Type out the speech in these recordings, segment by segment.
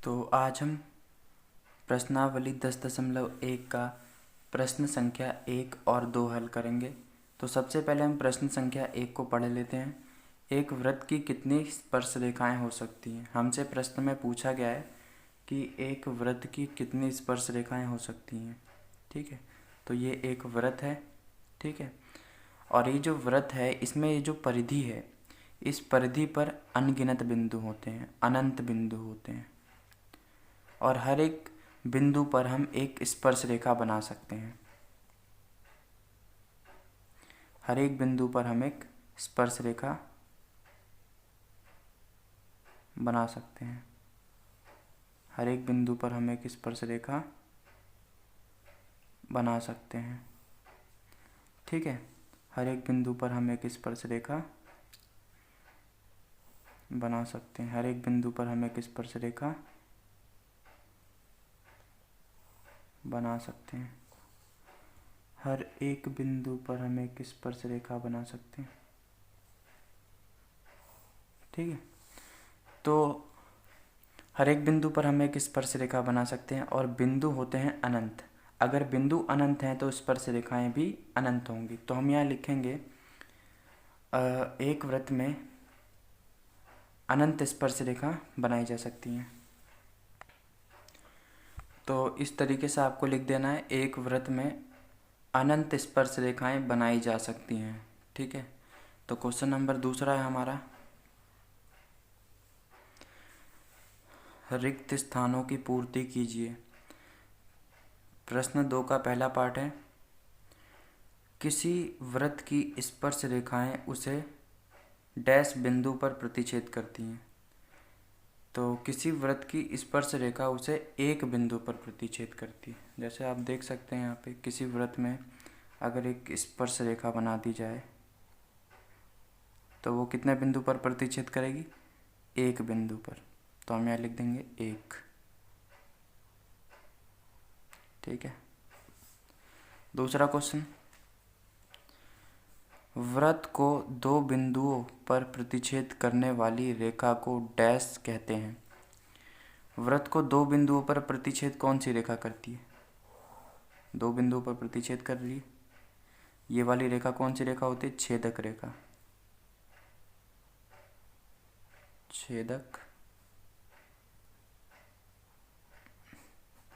तो आज हम प्रश्नावली 10.1 का प्रश्न संख्या 1 और 2 हल करेंगे। तो सबसे पहले हम प्रश्न संख्या 1 को पढ़ लेते हैं। एक वृत्त की कितनी स्पर्श रेखाएं हो सकती हैं? हमसे प्रश्न में पूछा गया है कि एक वृत्त की कितनी स्पर्श रेखाएं हो सकती हैं। ठीक है, तो ये एक वृत्त है। ठीक है, और ये जो वृत्त है इसमें ये जो परिधि है, इस परिधि पर अनगिनत बिंदु होते हैं, अनंत बिंदु होते हैं, और हर एक बिंदु पर हम एक स्पर्श रेखा बना सकते हैं। हर एक बिंदु पर हम एक स्पर्श रेखा बना सकते हैं। हर एक बिंदु पर हम एक स्पर्श रेखा बना सकते हैं। ठीक है, हर एक बिंदु पर हम एक स्पर्श रेखा बना सकते हैं। हर एक बिंदु पर हम एक स्पर्श रेखा बना सकते हैं। हर एक बिंदु पर हम एक स्पर्श रेखा बना सकते हैं। ठीक है, तो हर एक बिंदु पर हम एक स्पर्श रेखा बना सकते हैं और बिंदु होते हैं अनंत। अगर बिंदु अनंत हैं तो स्पर्श रेखाएं भी अनंत होंगी। तो हम यहाँ लिखेंगे एक वृत्त में अनंत स्पर्श रेखा बनाई जा सकती हैं। तो इस तरीके से आपको लिख देना है, एक वृत्त में अनंत स्पर्श रेखाएं बनाई जा सकती हैं। ठीक है, तो क्वेश्चन नंबर दूसरा है हमारा, रिक्त स्थानों की पूर्ति कीजिए। प्रश्न 2 का पहला पार्ट है, किसी वृत्त की स्पर्श रेखाएं उसे डैश बिंदु पर प्रतिच्छेद करती हैं। तो किसी वृत्त की स्पर्श रेखा उसे एक बिंदु पर प्रतिच्छेद करती है। जैसे आप देख सकते हैं यहाँ पे, किसी वृत्त में अगर एक स्पर्श रेखा बना दी जाए तो वो कितने बिंदु पर प्रतिच्छेद करेगी? एक बिंदु पर। तो हम यहाँ लिख देंगे 1। ठीक है, दूसरा क्वेश्चन, वृत्त को दो बिंदुओं पर प्रतिच्छेद करने वाली रेखा को डैश कहते हैं। वृत्त को दो बिंदुओं पर प्रतिच्छेद कौन सी रेखा करती है? दो बिंदुओं पर प्रतिच्छेद कर रही है, ये वाली रेखा कौन सी रेखा होती है? छेदक रेखा। छेदक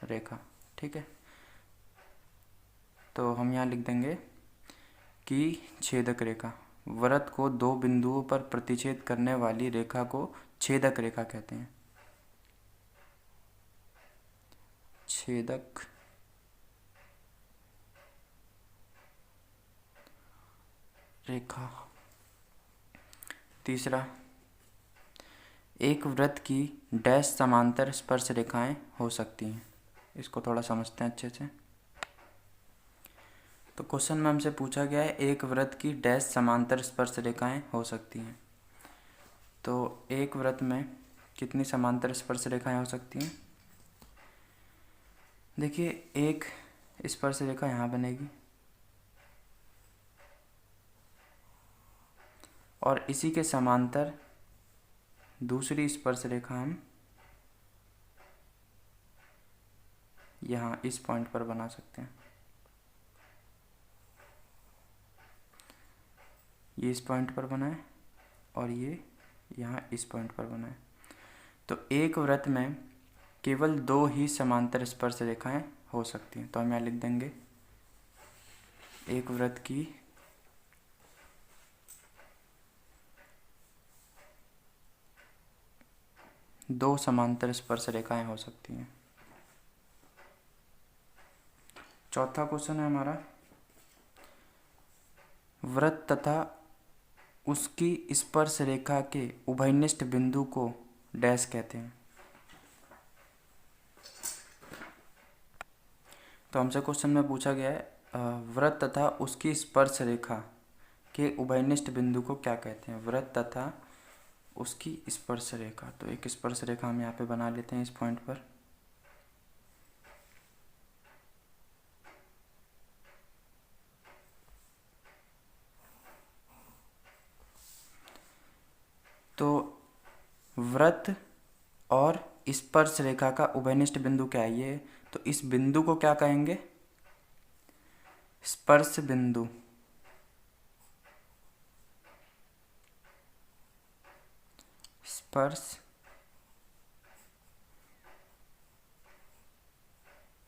रेखा। ठीक है, तो हम यहाँ लिख देंगे कि छेदक रेखा, वृत्त को दो बिंदुओं पर प्रतिच्छेद करने वाली रेखा को छेदक रेखा कहते हैं। छेदक रेखा। तीसरा, एक वृत्त की डैश समांतर स्पर्श रेखाएं हो सकती हैं। इसको थोड़ा समझते हैं अच्छे से। तो क्वेश्चन में हमसे पूछा गया है, एक वृत्त की डैश समांतर स्पर्श रेखाएं हो सकती हैं। तो एक वृत्त में कितनी समांतर स्पर्श रेखाएं हो सकती हैं? देखिए, एक स्पर्श रेखा यहाँ बनेगी और इसी के समांतर दूसरी स्पर्श रेखा हम यहाँ इस पॉइंट पर बना सकते हैं। ये इस पॉइंट पर बनाए और ये यहाँ इस पॉइंट पर बनाए। तो एक वृत्त में केवल दो ही समांतर स्पर्श रेखाएं हो सकती हैं। तो हम यहाँ लिख देंगे, एक वृत्त की दो समांतर स्पर्श रेखाएं हो सकती हैं। चौथा क्वेश्चन है हमारा, वृत्त तथा उसकी स्पर्श रेखा के उभयनिष्ठ बिंदु को डैश कहते हैं। तो हमसे क्वेश्चन में पूछा गया है, वृत्त तथा उसकी स्पर्श रेखा के उभयनिष्ठ बिंदु को क्या कहते हैं? वृत्त तथा उसकी स्पर्श रेखा। तो एक स्पर्श रेखा हम यहाँ पे बना लेते हैं इस पॉइंट पर। तो वृत्त और स्पर्श रेखा का उभयनिष्ठ बिंदु क्या है ये, तो इस बिंदु को क्या कहेंगे, स्पर्श बिंदु। स्पर्श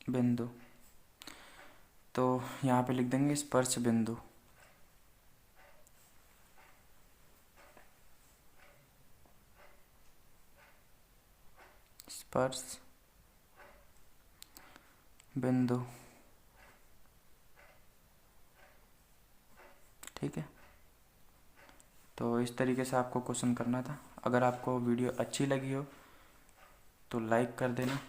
बिंदु, तो यहाँ पे लिख देंगे स्पर्श बिंदु। स्पर्श बिंदु, ठीक है। तो इस तरीके से आपको क्वेश्चन करना था। अगर आपको वीडियो अच्छी लगी हो तो लाइक कर देना।